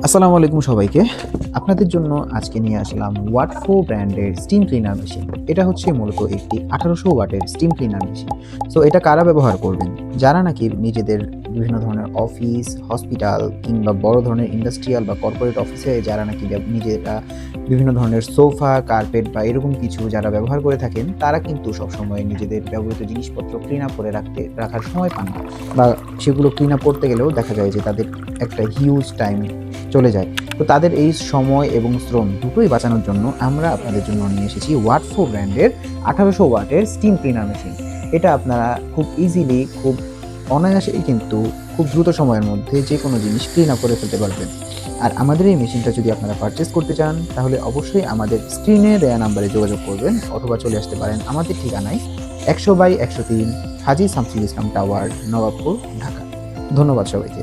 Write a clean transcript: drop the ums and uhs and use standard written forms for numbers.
আসসালামু আলাইকুম সবাইকে। আপনাদের জন্য আজকে নিয়ে আসলাম ওয়াটফো ব্র্যান্ডের স্টিম ক্লিনার মেশিন। এটা হচ্ছে মূলত একটি 1800 ওয়াটের স্টিম ক্লিনার মেশিন। সো এটা কারা ব্যবহার করবেন? যারা নাকি নিজেদের বিভিন্ন ধরনের অফিস, হসপিটাল কিংবা বড় ধরনের ইন্ডাস্ট্রিয়াল বা কর্পোরেট অফিসে যারা নাকি নিজেরা বিভিন্ন ধরনের সোফা, কার্পেট বা এরকম কিছু যারা ব্যবহার করে থাকেন, তারা কিন্তু সবসময় নিজেদের ব্যবহৃত জিনিসপত্র ক্লিন আপ করে রাখার সময় পান না। বা সেগুলো ক্লিন আপ করতে গেলেও দেখা যায় যে তাদের একটা হিউজ টাইম চলে যায়। তো তাদের এই সময় এবং শ্রম দুটোই বাঁচানোর জন্য আমরা আপনাদের জন্য নিয়ে এসেছি ওয়াটফো ব্র্যান্ডের 1800 ওয়াটের স্টিম ক্লিনার মেশিন। এটা আপনারা খুব ইজিলি, খুব অনায়াসেই কিন্তু খুব দ্রুত সময়ের মধ্যে যে কোনো জিনিস ক্লিন আপ করে ফেলতে পারবেন। আর আমাদের এই মেশিনটা যদি আপনারা পারচেস করতে চান, তাহলে অবশ্যই আমাদের স্ক্রিনে দেয়া নাম্বারে যোগাযোগ করবেন অথবা চলে আসতে পারেন আমাদের ঠিকানায় 100/103 হাজী শামসুল ইসলাম টাওয়ার, নবাবপুর, ঢাকা। ধন্যবাদ সবাইকে।